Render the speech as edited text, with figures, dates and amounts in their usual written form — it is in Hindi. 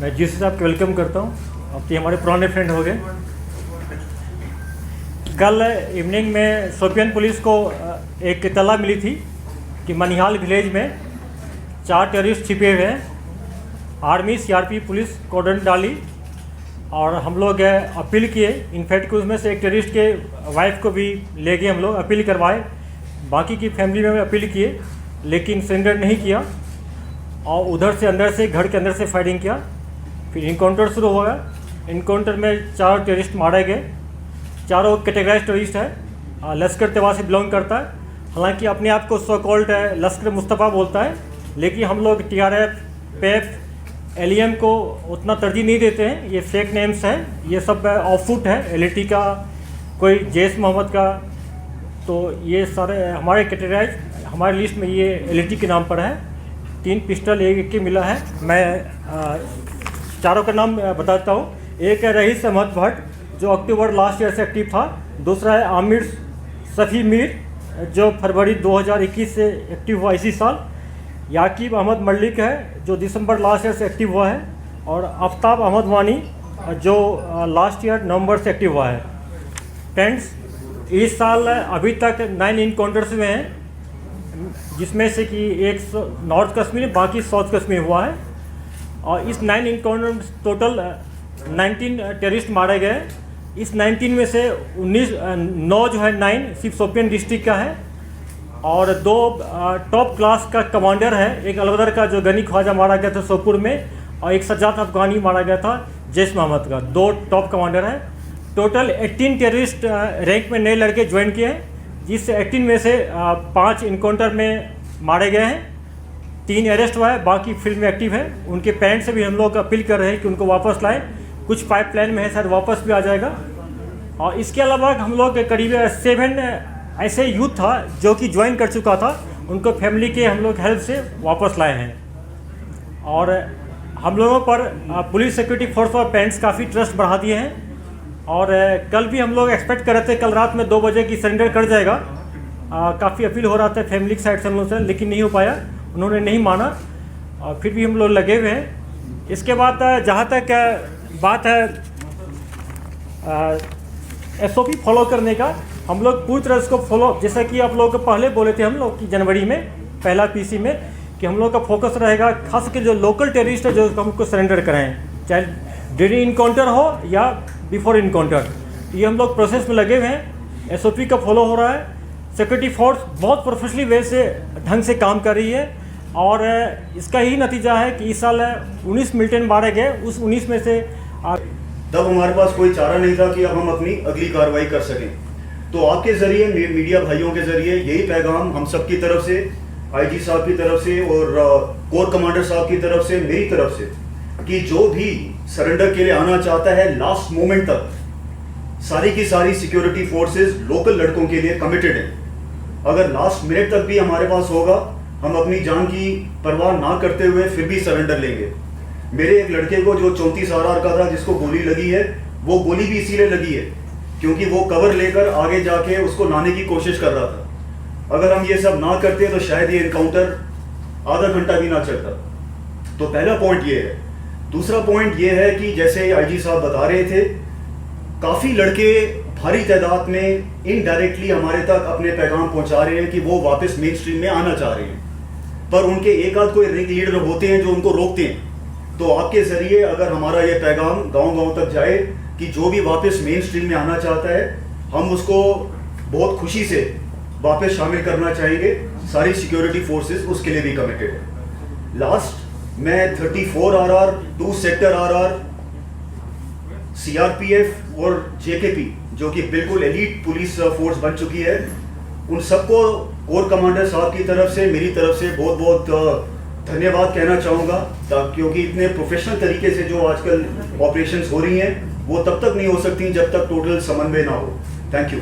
मैं जीसी साहब को वेलकम करता हूँ। अब तो हमारे पुराने फ्रेंड हो गए। कल इवनिंग में शोपियान पुलिस को एक इत्तला मिली थी कि मनिहाल विलेज में 4 टेररिस्ट छिपे हुए हैं। आर्मी सीआरपी पुलिस कॉर्डन डाली और हम लोग अपील किए। इनफैक्ट उसमें से एक टेररिस्ट के वाइफ को भी ले गए, हम लोग अपील करवाए। बाकी की फैमिली में अपील किए लेकिन सरेंडर नहीं किया और उधर से अंदर से घर के अंदर से फायरिंग किया। फिर इनकाउंटर शुरू हो गया। इनकाउंटर में 4 टेररिस्ट मारे गए। चारों कैटेगराइज टेररिस्ट है, लश्कर तैयबा से बिलोंग करता है। हालांकि अपने आप को सो कॉल्ड लश्कर मुस्तफ़ा बोलता है, लेकिन हम लोग टीआरएफ, पेप, एलईएम को उतना तरजीह नहीं देते हैं। ये फेक नेम्स हैं, ये सब ऑफुट है, एलईटी का, कोई जैश मोहम्मद का। तो ये सारे हमारे कैटेगराइज, हमारे लिस्ट में ये एलईटी के नाम पर है। 3 पिस्टल एक के मिला है। मैं चारों का नाम बताता हूँ। एक है रईस अहमद भट्ट जो अक्टूबर लास्ट ईयर से एक्टिव था। दूसरा है आमिर सफ़ी मीर जो फरवरी 2021 से एक्टिव हुआ इसी साल। याकीब अहमद मलिक है जो दिसंबर लास्ट ईयर से एक्टिव हुआ है। और आफ्ताब अहमद वानी जो लास्ट ईयर नवंबर से एक्टिव हुआ है। फ्रेंड्स, इस साल अभी तक 9 इनकाउंटर्स हुए हैं, जिसमें से कि एक नॉर्थ कश्मीर, बाकी साउथ कश्मीर हुआ है। और इस 9 इनकाउंटर टोटल 19 टेररिस्ट मारे गए। इस 19 में से 9 जो है 9 सिर्फ शोपियान डिस्ट्रिक्ट का है और 2 टॉप क्लास का कमांडर है। एक अलवदर का जो गनी ख्वाजा मारा गया था सोपुर में, और एक सज्जाद अफगानी मारा गया था जैश मोहम्मद का। 2 टॉप कमांडर हैं। टोटल 18 टेररिस्ट रैंक में नए लड़के ज्वाइन किए हैं, जिससे 18 में से 5 इनकाउंटर में मारे गए हैं। 3 अरेस्ट हुआ है, बाकी फील्ड में एक्टिव है। उनके पेरेंट्स से भी हम लोग अपील कर रहे हैं कि उनको वापस लाएं। कुछ पाइपलाइन में है, शायद वापस भी आ जाएगा। और इसके अलावा हम लोग करीब 7 ऐसे यूथ था जो कि ज्वाइन कर चुका था, उनको फैमिली के हम लोग हेल्प से वापस लाए हैं। और हम लोगों पर पुलिस सिक्योरिटी फोर्स और पेरेंट्स काफ़ी ट्रस्ट बढ़ा दिए हैं। और कल भी हम लोग एक्सपेक्ट कर रहे थे कल रात में 2 बजे की सरेंडर कर जाएगा। काफ़ी अपील हो रहा था फैमिली की साइड से हम लोग से, लेकिन नहीं हो पाया, उन्होंने नहीं माना। और फिर भी हम लोग लगे हुए हैं। इसके बाद जहाँ तक बात है एसओपी फॉलो करने का, हम लोग पूरी तरह इसको फॉलो, जैसा कि आप लोग पहले बोले थे हम लोग कि जनवरी में पहला पीसी में कि हम लोग का फोकस रहेगा खास करके जो लोकल टेररिस्ट है जो हमको सरेंडर कराएं, चाहे ड्यूरिंग इनकाउंटर हो या बिफोर इनकाउंटर। ये हम लोग प्रोसेस में लगे हुए हैं। एसओपी का फॉलो हो रहा है। सिक्योरिटी फोर्स बहुत प्रोफेशनली वे से ढंग से काम कर रही है। और इसका ही नतीजा है कि इस साल 19 मिलिटेंट मारे गए। उस 19 में से तब हमारे पास कोई चारा नहीं था कि अब हम अपनी अगली कार्रवाई कर सकें। तो आपके जरिए, मीडिया भाइयों के जरिए यही पैगाम हम सब की तरफ से, आईजी साहब की तरफ से और कोर कमांडर साहब की तरफ से, मेरी तरफ से, कि जो भी सरेंडर के लिए आना चाहता है लास्ट मोमेंट तक, सारी की सारी सिक्योरिटी फोर्सेस लोकल लड़कों के लिए कमिटेड है। अगर लास्ट मिनट तक भी हमारे पास होगा, हम अपनी जान की परवाह ना करते हुए फिर भी सरेंडर लेंगे। मेरे एक लड़के को जो 34 RR का था, जिसको गोली लगी है, वो गोली भी इसीलिए लगी है क्योंकि वो कवर लेकर आगे जाके उसको लाने की कोशिश कर रहा था। अगर हम ये सब ना करते तो शायद ये इनकाउंटर आधा घंटा भी ना चलता। तो पहला पॉइंट ये है। दूसरा पॉइंट ये है कि जैसे आईजी साहब बता रहे थे, काफ़ी लड़के भारी तादाद में इनडायरेक्टली हमारे तक अपने पैगाम पहुंचा रहे हैं कि वो वापस मेन स्ट्रीम में आना चाह रहे हैं, पर उनके एक आध कोई रिंग लीडर होते हैं जो उनको रोकते हैं। तो आपके जरिए अगर हमारा ये पैगाम गांव-गांव तक जाए कि जो भी वापस मेन स्ट्रीम में आना चाहता है, हम उसको बहुत खुशी से वापस शामिल करना चाहेंगे। सारी सिक्योरिटी फोर्सेस उसके लिए भी कमिटेड है। लास्ट मैं 34 RR, 2 सेक्टर RR, CRPF और JKP जो कि बिल्कुल एलीट पुलिस फोर्स बन चुकी है, उन सबको कोर कमांडर साहब की तरफ से, मेरी तरफ से बहुत बहुत धन्यवाद कहना चाहूँगा। क्योंकि इतने प्रोफेशनल तरीके से जो आजकल ऑपरेशंस हो रही हैं, वो तब तक नहीं हो सकती जब तक टोटल समन्वय ना हो। Thank you.